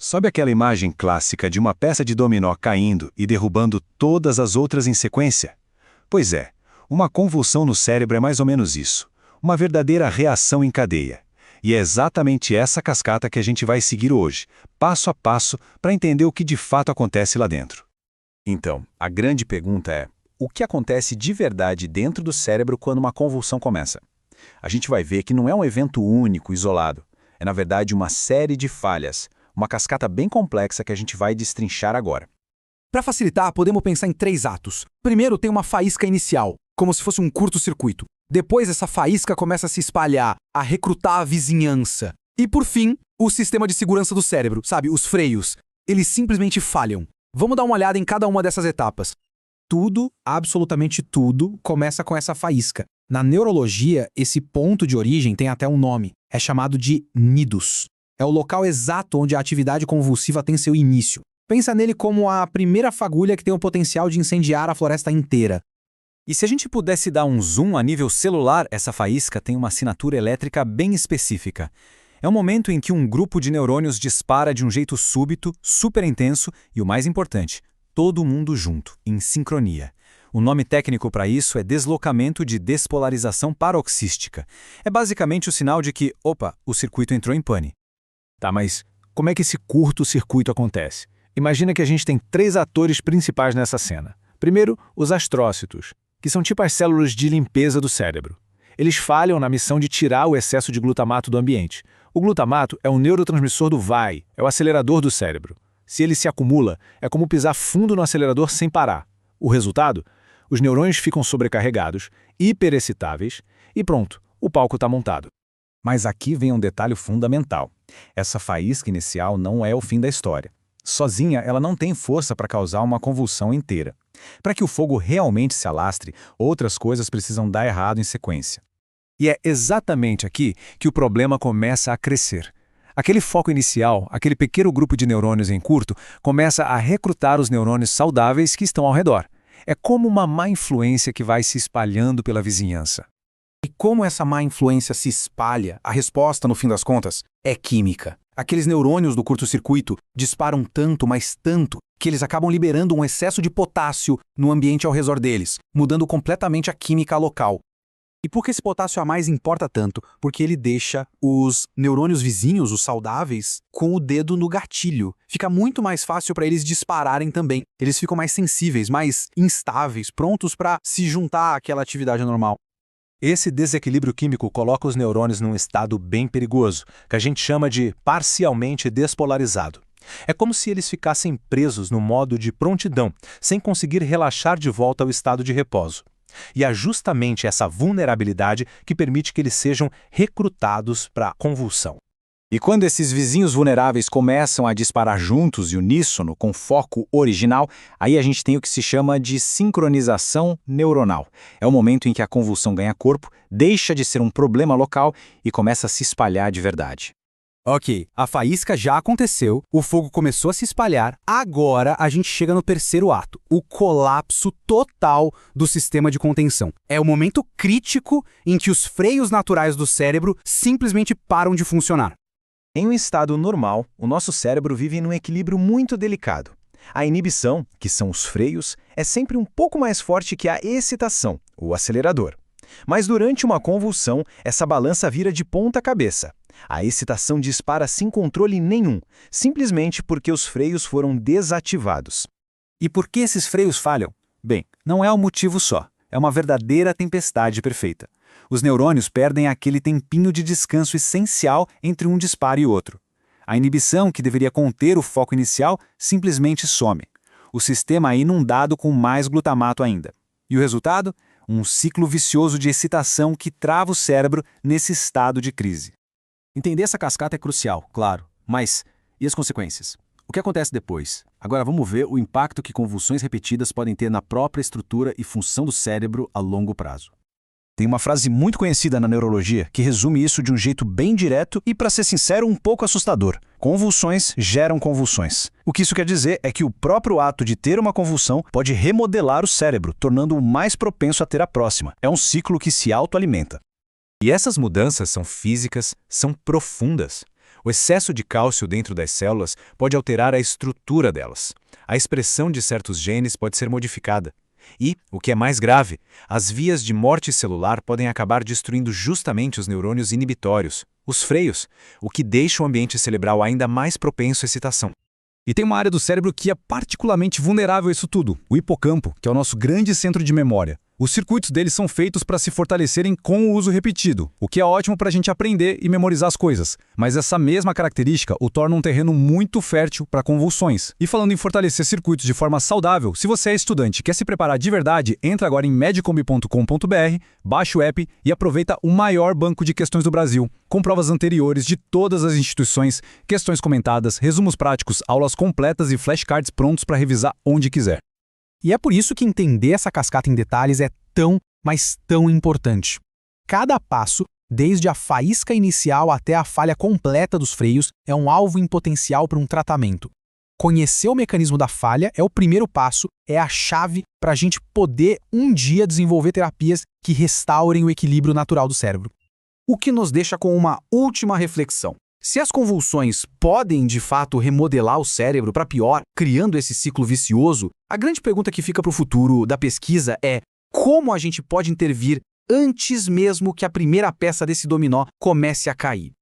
Sabe aquela imagem clássica de uma peça de dominó caindo e derrubando todas as outras em sequência? Pois é, uma convulsão no cérebro é mais ou menos isso. Uma verdadeira reação em cadeia. E é exatamente essa cascata que a gente vai seguir hoje, passo a passo, para entender o que de fato acontece lá dentro. Então, a grande pergunta é: o que acontece de verdade dentro do cérebro quando uma convulsão começa? A gente vai ver que não é um evento único, isolado. É, na verdade, uma série de falhas, uma cascata bem complexa que a gente vai destrinchar agora. Para facilitar, podemos pensar em 3 atos. Primeiro, tem uma faísca inicial, como se fosse um curto-circuito. Depois, essa faísca começa a se espalhar, a recrutar a vizinhança. E, por fim, o sistema de segurança do cérebro, sabe, os freios. Eles simplesmente falham. Vamos dar uma olhada em cada uma dessas etapas. Tudo, absolutamente tudo, começa com essa faísca. Na neurologia, esse ponto de origem tem até um nome. É chamado de nidus. É o local exato onde a atividade convulsiva tem seu início. Pensa nele como a primeira fagulha que tem o potencial de incendiar a floresta inteira. E se a gente pudesse dar um zoom a nível celular, essa faísca tem uma assinatura elétrica bem específica. É um momento em que um grupo de neurônios dispara de um jeito súbito, super intenso e, o mais importante, todo mundo junto, em sincronia. O nome técnico para isso é deslocamento de despolarização paroxística. É basicamente o sinal de que, opa, o circuito entrou em pane. Tá, mas como é que esse curto-circuito acontece? Imagina que a gente tem 3 atores principais nessa cena. Primeiro, os astrócitos, que são tipo as células de limpeza do cérebro. Eles falham na missão de tirar o excesso de glutamato do ambiente. O glutamato é o neurotransmissor do vai, é o acelerador do cérebro. Se ele se acumula, é como pisar fundo no acelerador sem parar. O resultado? Os neurônios ficam sobrecarregados, hiperexcitáveis e pronto, o palco está montado. Mas aqui vem um detalhe fundamental. Essa faísca inicial não é o fim da história. Sozinha, ela não tem força para causar uma convulsão inteira. Para que o fogo realmente se alastre, outras coisas precisam dar errado em sequência. E é exatamente aqui que o problema começa a crescer. Aquele foco inicial, aquele pequeno grupo de neurônios em curto, começa a recrutar os neurônios saudáveis que estão ao redor. É como uma má influência que vai se espalhando pela vizinhança. E como essa má influência se espalha, a resposta, no fim das contas, é química. Aqueles neurônios do curto-circuito disparam tanto, mas tanto, que eles acabam liberando um excesso de potássio no ambiente ao redor deles, mudando completamente a química local. E por que esse potássio a mais importa tanto? Porque ele deixa os neurônios vizinhos, os saudáveis, com o dedo no gatilho. Fica muito mais fácil para eles dispararem também. Eles ficam mais sensíveis, mais instáveis, prontos para se juntar àquela atividade normal. Esse desequilíbrio químico coloca os neurônios num estado bem perigoso, que a gente chama de parcialmente despolarizado. É como se eles ficassem presos no modo de prontidão, sem conseguir relaxar de volta ao estado de repouso. E é justamente essa vulnerabilidade que permite que eles sejam recrutados para a convulsão. E quando esses vizinhos vulneráveis começam a disparar juntos e uníssono com foco original, aí a gente tem o que se chama de sincronização neuronal. É o momento em que a convulsão ganha corpo, deixa de ser um problema local e começa a se espalhar de verdade. Ok, a faísca já aconteceu, o fogo começou a se espalhar, agora a gente chega no terceiro ato, o colapso total do sistema de contenção. É o momento crítico em que os freios naturais do cérebro simplesmente param de funcionar. Em um estado normal, o nosso cérebro vive num equilíbrio muito delicado. A inibição, que são os freios, é sempre um pouco mais forte que a excitação, o acelerador. Mas durante uma convulsão, essa balança vira de ponta cabeça. A excitação dispara sem controle nenhum, simplesmente porque os freios foram desativados. E por que esses freios falham? Bem, não é um motivo só. É uma verdadeira tempestade perfeita. Os neurônios perdem aquele tempinho de descanso essencial entre um disparo e outro. A inibição, que deveria conter o foco inicial, simplesmente some. O sistema é inundado com mais glutamato ainda. E o resultado? Um ciclo vicioso de excitação que trava o cérebro nesse estado de crise. Entender essa cascata é crucial, claro, mas e as consequências? O que acontece depois? Agora vamos ver o impacto que convulsões repetidas podem ter na própria estrutura e função do cérebro a longo prazo. Tem uma frase muito conhecida na neurologia que resume isso de um jeito bem direto e, para ser sincero, um pouco assustador. Convulsões geram convulsões. O que isso quer dizer é que o próprio ato de ter uma convulsão pode remodelar o cérebro, tornando-o mais propenso a ter a próxima. É um ciclo que se autoalimenta. E essas mudanças são físicas, são profundas. O excesso de cálcio dentro das células pode alterar a estrutura delas. A expressão de certos genes pode ser modificada. E, o que é mais grave, as vias de morte celular podem acabar destruindo justamente os neurônios inibitórios, os freios, o que deixa o ambiente cerebral ainda mais propenso à excitação. E tem uma área do cérebro que é particularmente vulnerável a isso tudo, o hipocampo, que é o nosso grande centro de memória. Os circuitos deles são feitos para se fortalecerem com o uso repetido, o que é ótimo para a gente aprender e memorizar as coisas. Mas essa mesma característica o torna um terreno muito fértil para convulsões. E falando em fortalecer circuitos de forma saudável, se você é estudante e quer se preparar de verdade, entra agora em medicombi.com.br, baixa o app e aproveita o maior banco de questões do Brasil, com provas anteriores de todas as instituições, questões comentadas, resumos práticos, aulas completas e flashcards prontos para revisar onde quiser. E é por isso que entender essa cascata em detalhes é tão, mas tão importante. Cada passo, desde a faísca inicial até a falha completa dos freios, é um alvo em potencial para um tratamento. Conhecer o mecanismo da falha é o primeiro passo, é a chave para a gente poder um dia desenvolver terapias que restaurem o equilíbrio natural do cérebro. O que nos deixa com uma última reflexão. Se as convulsões podem, de fato, remodelar o cérebro para pior, criando esse ciclo vicioso, a grande pergunta que fica para o futuro da pesquisa é como a gente pode intervir antes mesmo que a primeira peça desse dominó comece a cair.